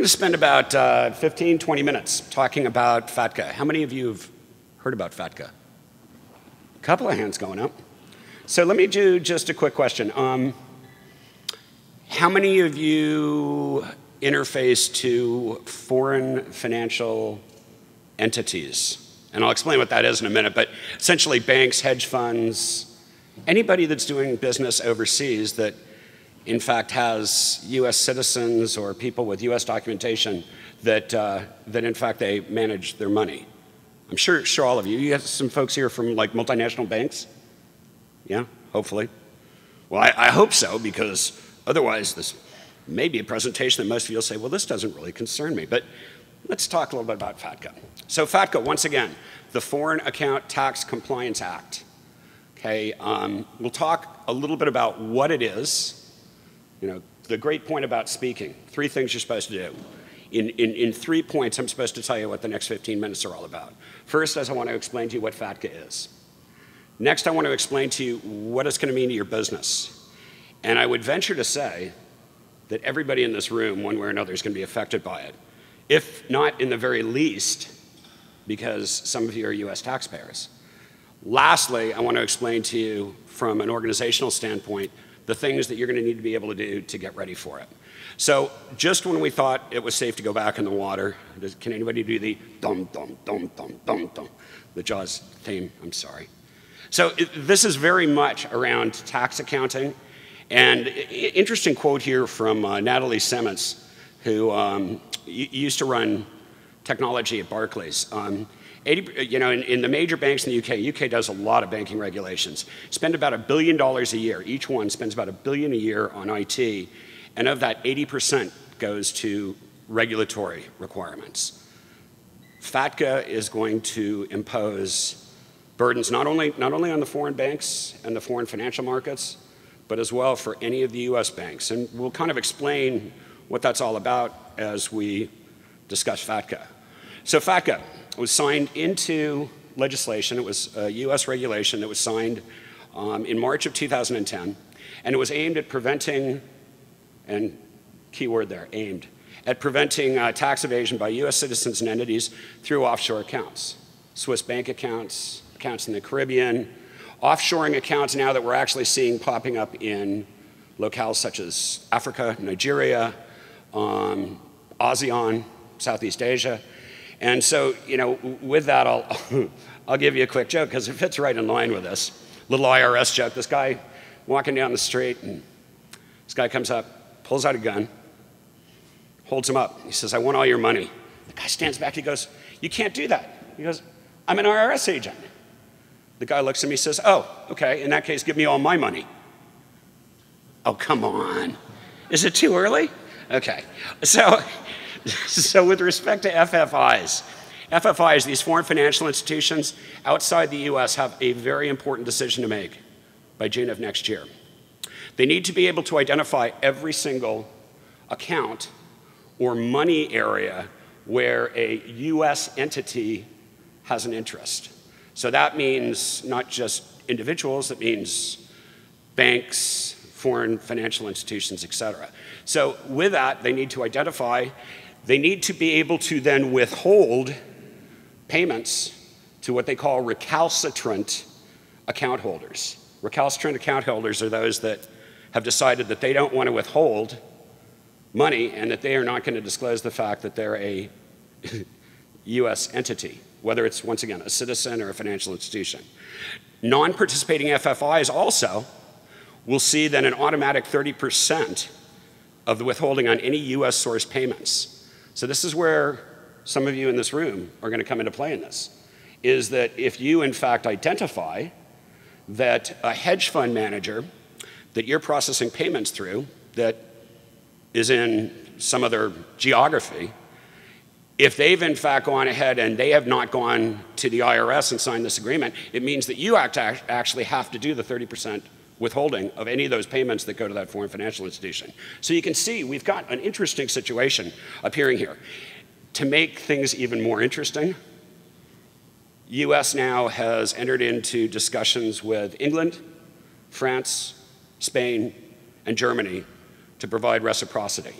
to spend about 15, 20 minutes talking about FATCA. How many of you have heard about FATCA? A couple of hands going up. So let me do just a quick question. How many of you interface to foreign financial entities? And I'll explain what that is in a minute, but essentially banks, hedge funds, anybody that's doing business overseas that in fact has US citizens or people with US documentation that in fact they manage their money. I'm sure all of you. You have some folks here from like multinational banks? Yeah, hopefully. Well, I hope so, because otherwise this may be a presentation that most of you will say, well, this doesn't really concern me. But let's talk a little bit about FATCA. So FATCA, once again, the Foreign Account Tax Compliance Act. Okay, we'll talk a little bit about what it is. You know, the great point about speaking, 3 things you're supposed to do. In 3 points, I'm supposed to tell you what the next 15 minutes are all about. First, I want to explain to you what FATCA is. Next, I want to explain to you what it's going to mean to your business. And I would venture to say that everybody in this room, one way or another, is going to be affected by it. If not in the very least, because some of you are US taxpayers. Lastly, I want to explain to you from an organizational standpoint the things that you're going to need to be able to do to get ready for it. So just when we thought it was safe to go back in the water, can anybody do the dum, dum, dum, dum, dum, dum, the Jaws theme? I'm sorry. So this is very much around tax accounting. And interesting quote here from Natalie Simmons, who used to run technology at Barclays. 80, you know, in the major banks in the UK does a lot of banking regulations. Spend about $1 billion a year. Each one spends about $1 billion a year on IT. And of that, 80% goes to regulatory requirements. FATCA is going to impose burdens not only on the foreign banks and the foreign financial markets, but as well for any of the US banks. And we'll kind of explain what that's all about as we discuss FATCA. So FATCA was signed into legislation. It was a US regulation that was signed in March of 2010. And it was aimed at preventing, and key word there, aimed, at preventing tax evasion by US citizens and entities through offshore accounts. Swiss bank accounts, accounts in the Caribbean, offshoring accounts now that we're actually seeing popping up in locales such as Africa, Nigeria, ASEAN, Southeast Asia. And so, you know, with that, I'll give you a quick joke because it fits right in line with this. Little IRS joke. This guy walking down the street, and this guy comes up, pulls out a gun, holds him up. He says, I want all your money. The guy stands back. He goes, you can't do that. He goes, I'm an IRS agent. The guy looks at me and says, oh, okay, in that case, give me all my money. Oh, come on. Is it too early? Okay. So with respect to FFIs, these foreign financial institutions outside the US have a very important decision to make by June of next year. They need to be able to identify every single account or money area where a US entity has an interest. So that means not just individuals, it means banks, foreign financial institutions, et cetera. So with that, they need to identify, they need to be able to then withhold payments to what they call recalcitrant account holders. Recalcitrant account holders are those that have decided that they don't want to withhold money and that they are not going to disclose the fact that they're a US entity, whether it's, once again, a citizen or a financial institution. Non-participating FFIs also will see then an automatic 30% of the withholding on any US source payments. So this is where some of you in this room are going to come into play in this, is that if you in fact identify that a hedge fund manager that you're processing payments through that is in some other geography, if they've in fact gone ahead and they have not gone to the IRS and signed this agreement, it means that you actually have to do the 30% withholding of any of those payments that go to that foreign financial institution. So you can see we've got an interesting situation appearing here. To make things even more interesting, US now has entered into discussions with England, France, Spain, and Germany to provide reciprocity.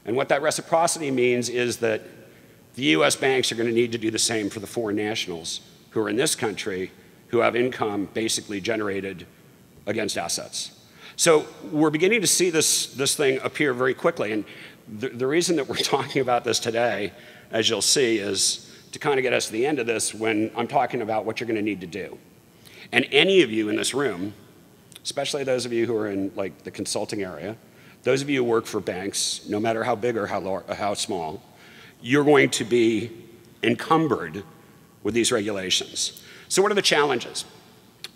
And what that reciprocity means is that the US banks are going to need to do the same for the foreign nationals who are in this country who have income basically generated against assets. So we're beginning to see this thing appear very quickly. And the reason that we're talking about this today, as you'll see, is to kind of get us to the end of this when I'm talking about what you're going to need to do. And any of you in this room, especially those of you who are in like the consulting area, those of you who work for banks, no matter how big or how small, you're going to be encumbered with these regulations. So what are the challenges?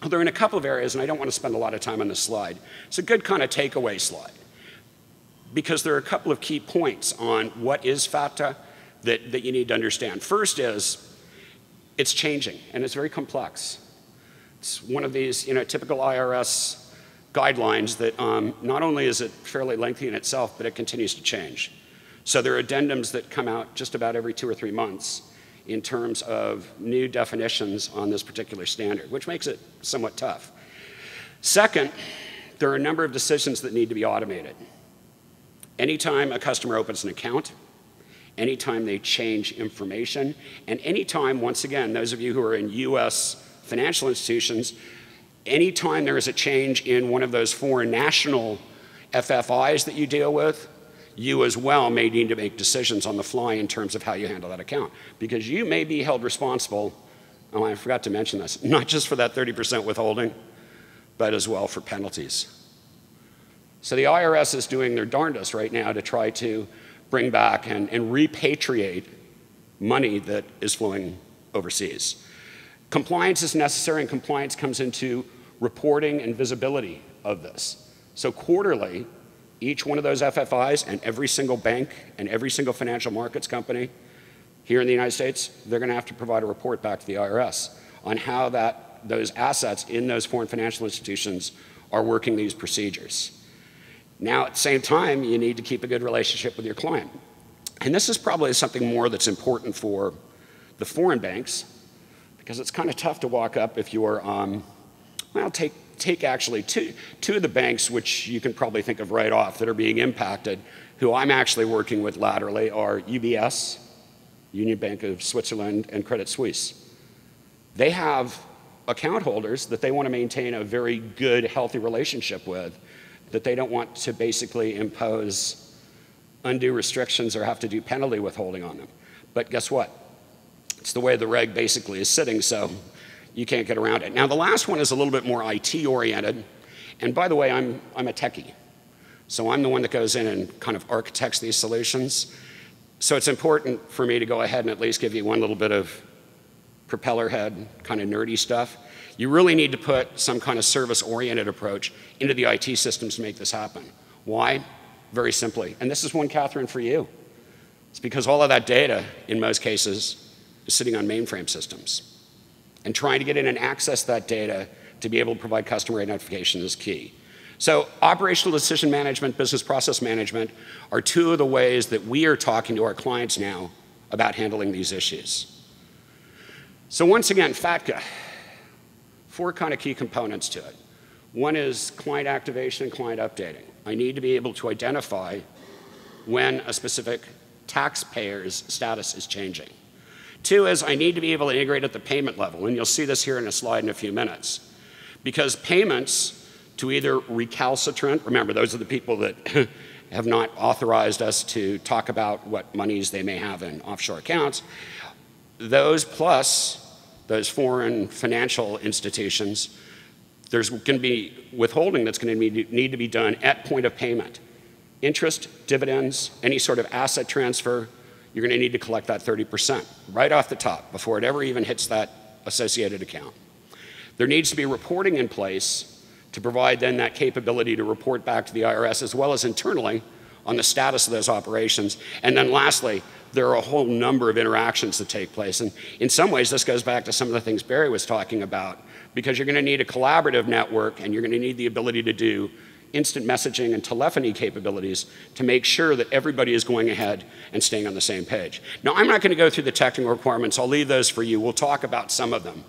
Well, they're in a couple of areas, and I don't want to spend a lot of time on this slide. It's a good kind of takeaway slide, because there are a couple of key points on what is FATCA that you need to understand. First is, it's changing, and it's very complex. It's one of these typical IRS guidelines that not only is it fairly lengthy in itself, but it continues to change. So there are addendums that come out just about every 2 or 3 months in terms of new definitions on this particular standard, which makes it somewhat tough. Second, there are a number of decisions that need to be automated. Anytime a customer opens an account, anytime they change information, and anytime, once again, those of you who are in US financial institutions, anytime there is a change in one of those foreign national FFIs that you deal with, you as well may need to make decisions on the fly in terms of how you handle that account. Because you may be held responsible, oh, I forgot to mention this, not just for that 30% withholding, but as well for penalties. So the IRS is doing their darndest right now to try to bring back and repatriate money that is flowing overseas. Compliance is necessary, and compliance comes into reporting and visibility of this. So quarterly, each one of those FFIs and every single bank and every single financial markets company here in the United States, they're going to have to provide a report back to the IRS on how those assets in those foreign financial institutions are working these procedures. Now, at the same time, you need to keep a good relationship with your client. And this is probably something more that's important for the foreign banks, because it's kind of tough to walk up if you're, well, take actually two of the banks which you can probably think of right off that are being impacted, who I'm actually working with laterally, are UBS, Union Bank of Switzerland, and Credit Suisse. They have account holders that they want to maintain a very good, healthy relationship with, that they don't want to basically impose undue restrictions or have to do penalty withholding on them. But guess what? It's the way the reg basically is sitting, so you can't get around it. Now, the last one is a little bit more IT-oriented. And by the way, I'm a techie. So I'm the one that goes in and kind of architects these solutions. So it's important for me to go ahead and at least give you one little bit of propeller head, kind of nerdy stuff. You really need to put some kind of service-oriented approach into the IT systems to make this happen. Why? Very simply. And this is one, Catherine, for you. It's because all of that data, in most cases, is sitting on mainframe systems. And trying to get in and access that data to be able to provide customer identification is key. So operational decision management, business process management are two of the ways that we are talking to our clients now about handling these issues. So once again, FATCA, 4 kind of key components to it. One is client activation and client updating. I need to be able to identify when a specific taxpayer's status is changing. 2 is I need to be able to integrate at the payment level, and you'll see this here in a slide in a few minutes. Because payments to either recalcitrant, remember those are the people that have not authorized us to talk about what monies they may have in offshore accounts, those plus those foreign financial institutions, there's going to be withholding that's going to need to be done at point of payment. Interest, dividends, any sort of asset transfer, you're going to need to collect that 30% right off the top before it ever even hits that associated account. There needs to be reporting in place to provide then that capability to report back to the IRS as well as internally on the status of those operations. And then lastly, there are a whole number of interactions that take place. And in some ways, this goes back to some of the things Barry was talking about, because you're going to need a collaborative network and you're going to need the ability to do instant messaging and telephony capabilities to make sure that everybody is going ahead and staying on the same page. Now, I'm not going to go through the technical requirements. I'll leave those for you. We'll talk about some of them.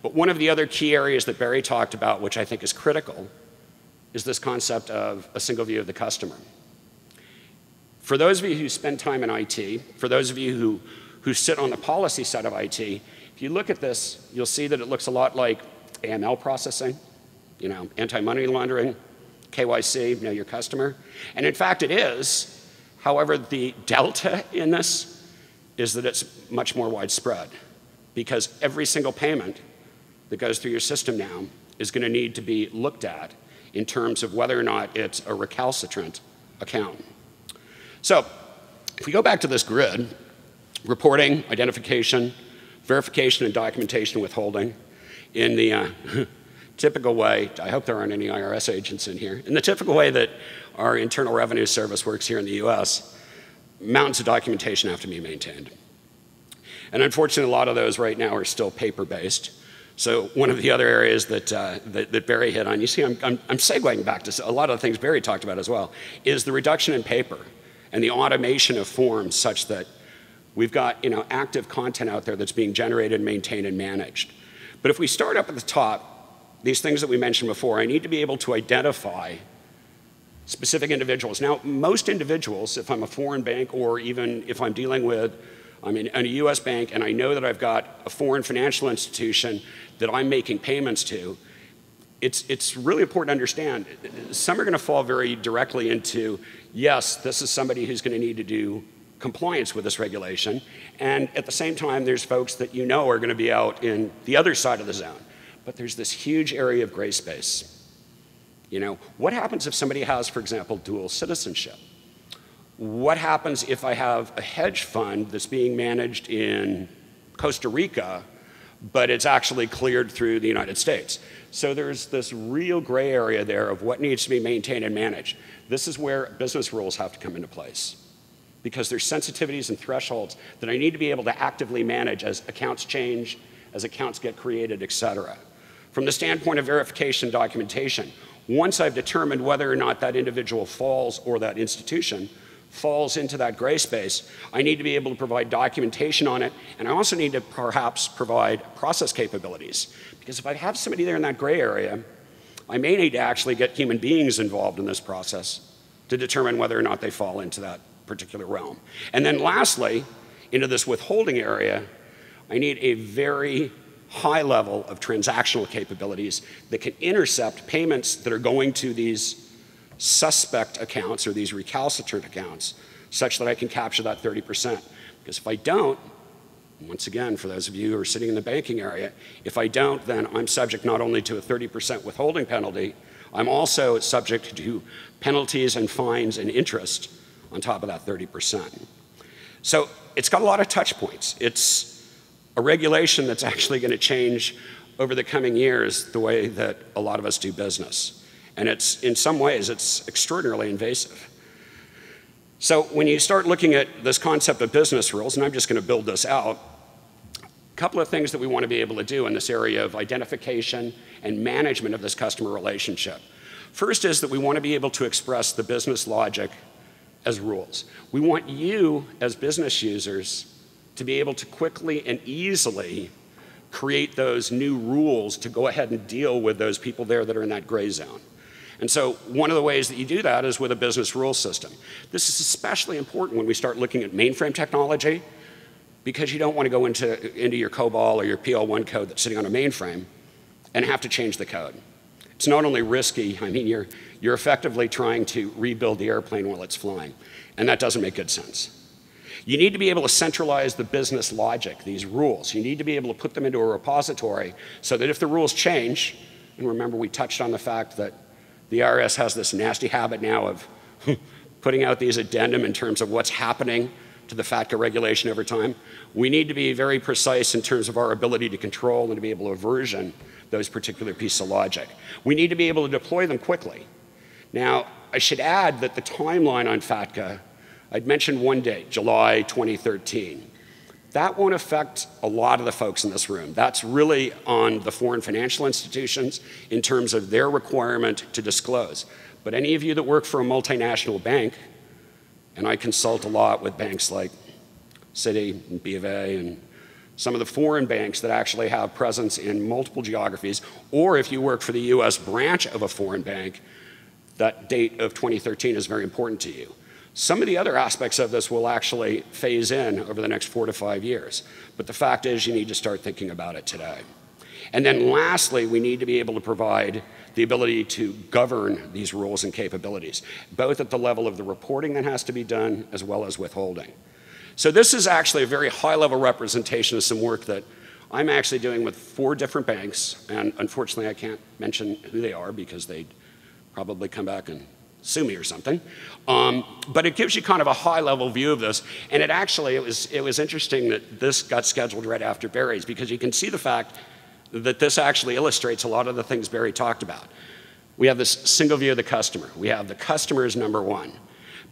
But one of the other key areas that Barry talked about, which I think is critical, is this concept of a single view of the customer. For those of you who spend time in IT, for those of you who sit on the policy side of IT, if you look at this, you'll see that it looks a lot like AML processing, anti-money laundering, KYC, know your customer. And in fact, it is. However, the delta in this is that it's much more widespread, because every single payment that goes through your system now is going to need to be looked at in terms of whether or not it's a recalcitrant account. So if we go back to this grid, reporting, identification, verification, and documentation withholding, in the typical way, I hope there aren't any IRS agents in here, in the typical way that our Internal Revenue Service works here in the US, mountains of documentation have to be maintained. And unfortunately, a lot of those right now are still paper-based. So one of the other areas that Barry hit on, you see I'm segueing back to a lot of the things Barry talked about as well, is the reduction in paper and the automation of forms such that we've got active content out there that's being generated, maintained, and managed. But if we start up at the top, these things that we mentioned before, I need to be able to identify specific individuals. Now, most individuals, if I'm a foreign bank or even if I'm dealing with, I'm in a US bank and I know that I've got a foreign financial institution that I'm making payments to, it's really important to understand. Some are going to fall very directly into, yes, this is somebody who's going to need to do compliance with this regulation. And at the same time, there's folks that are going to be out in the other side of the zone. But there's this huge area of gray space. What happens if somebody has, for example, dual citizenship? What happens if I have a hedge fund that's being managed in Costa Rica, but it's actually cleared through the United States? So there's this real gray area there of what needs to be maintained and managed. This is where business rules have to come into place, because there's sensitivities and thresholds that I need to be able to actively manage as accounts change, as accounts get created, et cetera. From the standpoint of verification documentation, once I've determined whether or not that individual falls or that institution falls into that gray space, I need to be able to provide documentation on it, and I also need to perhaps provide process capabilities. Because if I have somebody there in that gray area, I may need to actually get human beings involved in this process to determine whether or not they fall into that particular realm. And then lastly, into this withholding area, I need a very high level of transactional capabilities that can intercept payments that are going to these suspect accounts or these recalcitrant accounts, such that I can capture that 30%. Because if I don't, once again, for those of you who are sitting in the banking area, if I don't, then I'm subject not only to a 30% withholding penalty, I'm also subject to penalties and fines and interest on top of that 30%. So it's got a lot of touch points. It's a regulation that's actually going to change over the coming years the way that a lot of us do business. And in some ways, it's extraordinarily invasive. So when you start looking at this concept of business rules, and I'm just going to build this out, a couple of things that we want to be able to do in this area of identification and management of this customer relationship. First is that we want to be able to express the business logic as rules. We want you, as business users, to be able to quickly and easily create those new rules to go ahead and deal with those people there that are in that gray zone. And so one of the ways that you do that is with a business rules system. This is especially important when we start looking at mainframe technology, because you don't want to go into your COBOL or your PL1 code that's sitting on a mainframe and have to change the code. It's not only risky, I mean, you're effectively trying to rebuild the airplane while it's flying, and that doesn't make good sense. You need to be able to centralize the business logic, these rules. You need to be able to put them into a repository so that if the rules change, and remember we touched on the fact that the IRS has this nasty habit now of putting out these addendum in terms of what's happening to the FATCA regulation over time. We need to be very precise in terms of our ability to control and to be able to version those particular pieces of logic. We need to be able to deploy them quickly. Now, I should add that the timeline on FATCA, I'd mentioned one date, July 2013. That won't affect a lot of the folks in this room. That's really on the foreign financial institutions in terms of their requirement to disclose. But any of you that work for a multinational bank, and I consult a lot with banks like Citi and B of A and some of the foreign banks that actually have presence in multiple geographies, or if you work for the US branch of a foreign bank, that date of 2013 is very important to you. Some of the other aspects of this will actually phase in over the next 4 to 5 years. But the fact is, you need to start thinking about it today. And then lastly, we need to be able to provide the ability to govern these rules and capabilities, both at the level of the reporting that has to be done as well as withholding. So this is actually a very high-level representation of some work that I'm actually doing with 4 different banks, and unfortunately I can't mention who they are because they'd probably come back and sue me or something. But it gives you kind of a high-level view of this, and it was interesting that this got scheduled right after Barry's, because you can see the fact that this actually illustrates a lot of the things Barry talked about. We have this single view of the customer. We have the customer as number one.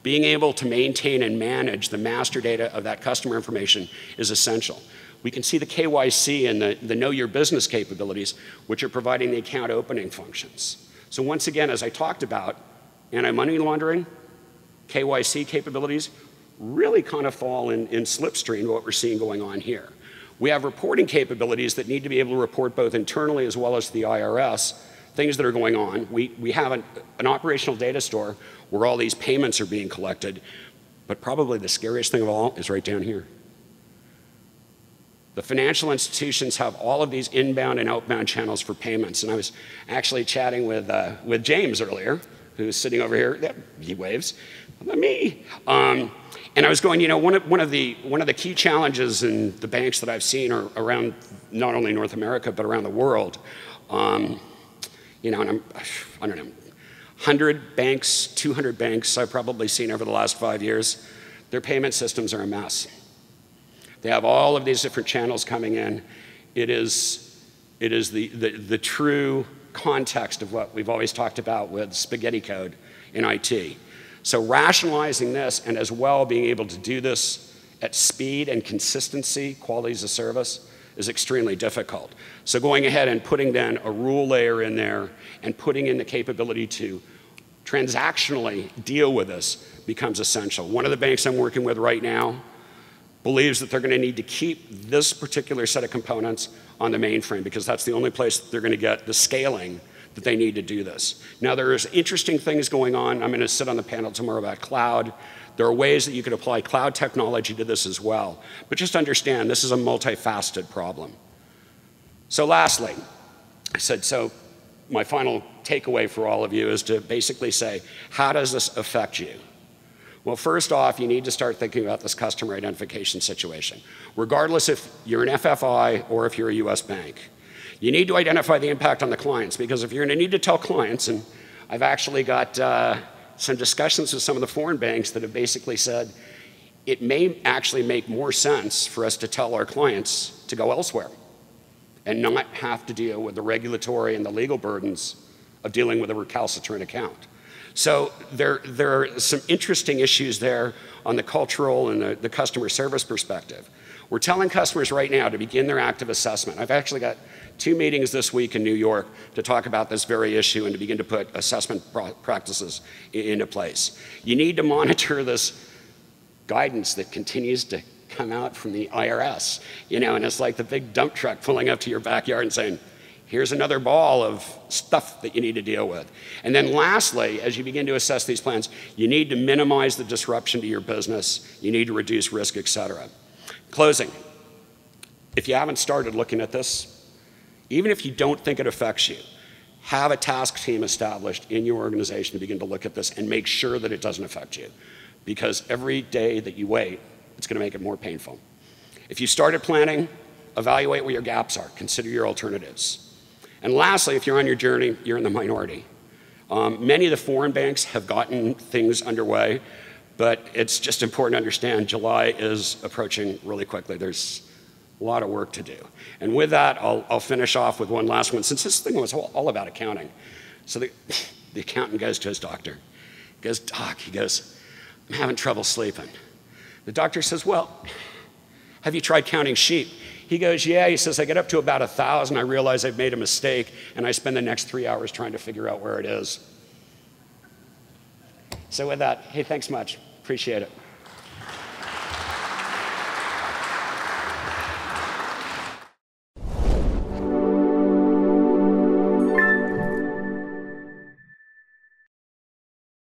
Being able to maintain and manage the master data of that customer information is essential. We can see the KYC and the know your business capabilities, which are providing the account opening functions. So once again, as I talked about, anti-money laundering, KYC capabilities really kind of fall in slipstream to what we're seeing going on here. We have reporting capabilities that need to be able to report both internally as well as to the IRS, things that are going on. We have an operational data store where all these payments are being collected, but probably the scariest thing of all is right down here. The financial institutions have all of these inbound and outbound channels for payments, and I was actually chatting with James earlier, who's sitting over here. Yeah, he waves. Me. And I was going, you know, one of the key challenges in the banks that I've seen are around not only North America but around the world. You know, and I don't know, 100 banks, 200 banks I've probably seen over the last 5 years. Their payment systems are a mess. They have all of these different channels coming in. It is the true context of what we've always talked about with spaghetti code in IT. So rationalizing this, and as well being able to do this at speed and consistency, qualities of service, is extremely difficult. So going ahead and putting then a rule layer in there and putting in the capability to transactionally deal with this becomes essential. One of the banks I'm working with right now believes that they're going to need to keep this particular set of components on the mainframe because that's the only place that they're going to get the scaling that they need to do this. Now, there's interesting things going on. I'm going to sit on the panel tomorrow about cloud. There are ways that you can apply cloud technology to this as well. But just understand, this is a multifaceted problem. So lastly, I said, so my final takeaway for all of you is to basically say, how does this affect you? Well, first off, you need to start thinking about this customer identification situation, regardless if you're an FFI or if you're a US bank. You need to identify the impact on the clients, because if you're going to need to tell clients, and I've actually got some discussions with some of the foreign banks that have basically said it may actually make more sense for us to tell our clients to go elsewhere and not have to deal with the regulatory and the legal burdens of dealing with a recalcitrant account. So there are some interesting issues there on the cultural and the customer service perspective. We're telling customers right now to begin their active assessment. I've actually got 2 meetings this week in New York to talk about this very issue and to begin to put assessment practices into place. You need to monitor this guidance that continues to come out from the IRS, you know, and it's like the big dump truck pulling up to your backyard and saying, here's another ball of stuff that you need to deal with. And then lastly, as you begin to assess these plans, you need to minimize the disruption to your business. You need to reduce risk, et cetera. Closing. If you haven't started looking at this, even if you don't think it affects you, have a task team established in your organization to begin to look at this and make sure that it doesn't affect you. Because every day that you wait, it's going to make it more painful. If you started planning, evaluate where your gaps are. Consider your alternatives. And lastly, if you're on your journey, you're in the minority. Many of the foreign banks have gotten things underway, but it's just important to understand July is approaching really quickly. There's a lot of work to do. And with that, I'll finish off with one last one, since this thing was all about accounting. So the accountant goes to his doctor. He goes, Doc, he goes, I'm having trouble sleeping. The doctor says, well, have you tried counting sheep? He goes, yeah. He says, I get up to about 1,000. I realize I've made a mistake, and I spend the next 3 hours trying to figure out where it is. So with that, hey, thanks much. Appreciate it.